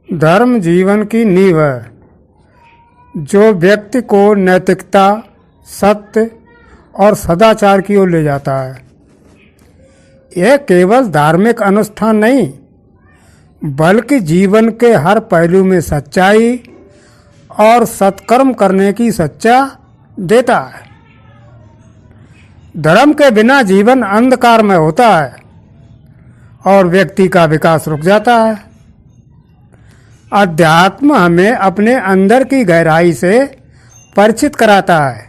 धर्म जीवन की नींव है जो व्यक्ति को नैतिकता, सत्य और सदाचार की ओर ले जाता है। यह केवल धार्मिक अनुष्ठान नहीं, बल्कि जीवन के हर पहलू में सच्चाई और सत्कर्म करने की सच्चा देता है। धर्म के बिना जीवन अंधकार में होता है और व्यक्ति का विकास रुक जाता है। अध्यात्म हमें अपने अंदर की गहराई से परिचित कराता है,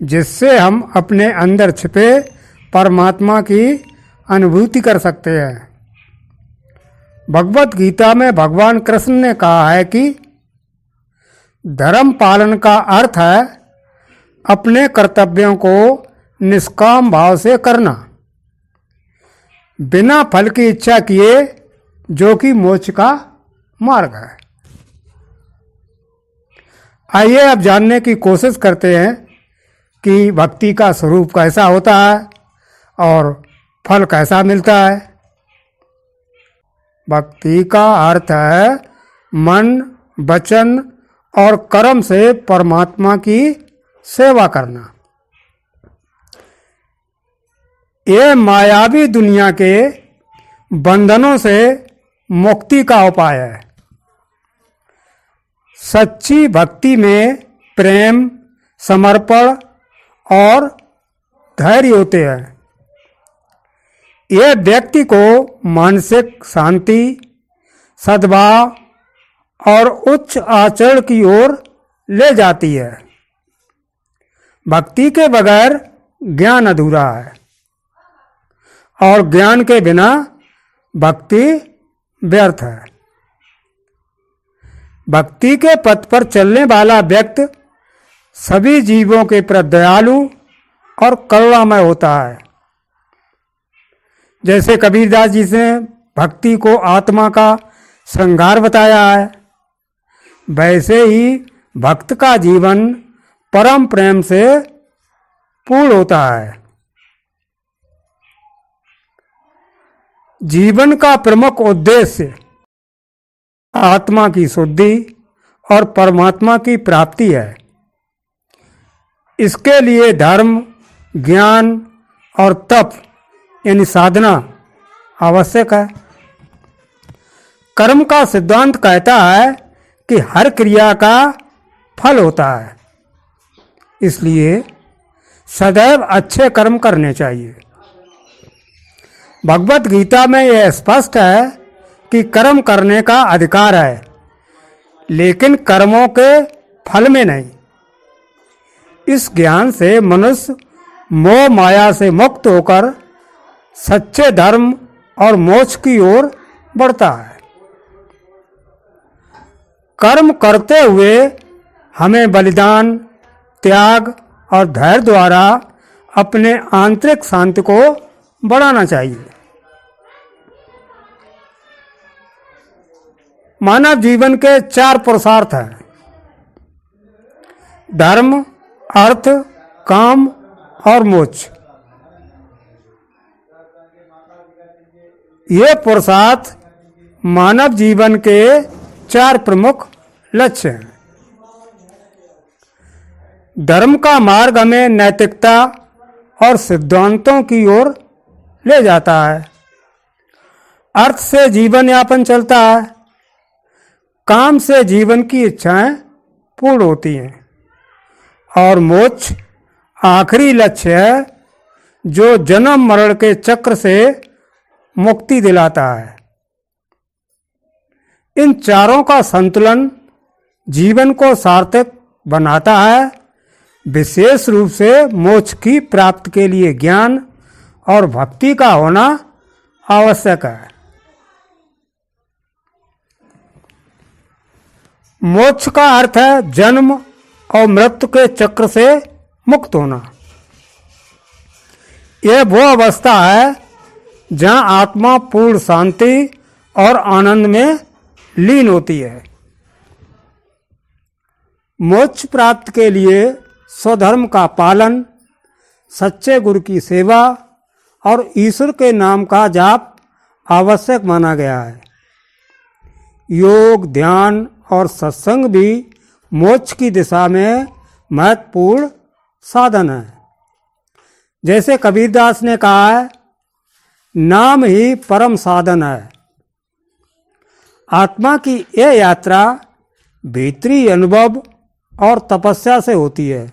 जिससे हम अपने अंदर छिपे परमात्मा की अनुभूति कर सकते हैं। भगवत गीता में भगवान कृष्ण ने कहा है कि धर्म पालन का अर्थ है अपने कर्तव्यों को निष्काम भाव से करना, बिना फल की इच्छा किए, जो कि मोक्ष का मार्ग है। आइए अब जानने की कोशिश करते हैं कि भक्ति का स्वरूप कैसा होता है और फल कैसा मिलता है। भक्ति का अर्थ है मन, वचन और कर्म से परमात्मा की सेवा करना। यह मायावी दुनिया के बंधनों से मुक्ति का उपाय है। सच्ची भक्ति में प्रेम, समर्पण और धैर्य होते हैं। यह व्यक्ति को मानसिक शांति, सद्भाव और उच्च आचरण की ओर ले जाती है। भक्ति के बगैर ज्ञान अधूरा है और ज्ञान के बिना भक्ति व्यर्थ है। भक्ति के पथ पर चलने वाला व्यक्ति सभी जीवों के प्रति दयालु और करुणामय होता है। जैसे कबीरदास जी ने भक्ति को आत्मा का श्रृंगार बताया है, वैसे ही भक्त का जीवन परम प्रेम से पूर्ण होता है। जीवन का प्रमुख उद्देश्य आत्मा की शुद्धि और परमात्मा की प्राप्ति है। इसके लिए धर्म, ज्ञान और तप यानी साधना आवश्यक है। कर्म का सिद्धांत कहता है कि हर क्रिया का फल होता है, इसलिए सदैव अच्छे कर्म करने चाहिए। भगवत गीता में यह स्पष्ट है कि कर्म करने का अधिकार है, लेकिन कर्मों के फल में नहीं। इस ज्ञान से मनुष्य मोह माया से मुक्त होकर सच्चे धर्म और मोक्ष की ओर बढ़ता है। कर्म करते हुए हमें बलिदान, त्याग और धैर्य द्वारा अपने आंतरिक शांति को बढ़ाना चाहिए। मानव जीवन के 4 पुरुषार्थ हैं: धर्म, अर्थ, काम और मोक्ष। ये पुरुषार्थ मानव जीवन के 4 प्रमुख लक्ष्य हैं। धर्म का मार्ग हमें नैतिकता और सिद्धांतों की ओर ले जाता है। अर्थ से जीवन यापन चलता है। काम से जीवन की इच्छाएं पूर्ण होती हैं और मोक्ष आखिरी लक्ष्य है जो जन्म मरण के चक्र से मुक्ति दिलाता है। इन चारों का संतुलन जीवन को सार्थक बनाता है। विशेष रूप से मोक्ष की प्राप्ति के लिए ज्ञान और भक्ति का होना आवश्यक है। मोक्ष का अर्थ है जन्म और मृत्यु के चक्र से मुक्त होना। यह वो अवस्था है जहाँ आत्मा पूर्ण शांति और आनंद में लीन होती है। मोक्ष प्राप्ति के लिए स्वधर्म का पालन, सच्चे गुरु की सेवा और ईश्वर के नाम का जाप आवश्यक माना गया है। योग, ध्यान और सत्संग भी मोक्ष की दिशा में महत्वपूर्ण साधन है। जैसे कबीरदास ने कहा है, नाम ही परम साधन है। आत्मा की यह यात्रा भीतरी अनुभव और तपस्या से होती है,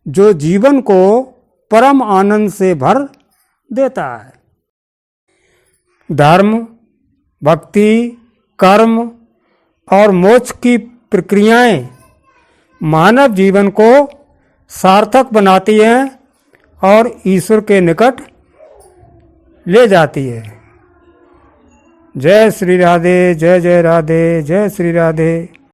जो जीवन को परम आनंद से भर देता है। धर्म, भक्ति, कर्म और मोक्ष की प्रक्रियाएं मानव जीवन को सार्थक बनाती हैं और ईश्वर के निकट ले जाती है। जय श्री राधे, जय जय राधे, जय श्री राधे।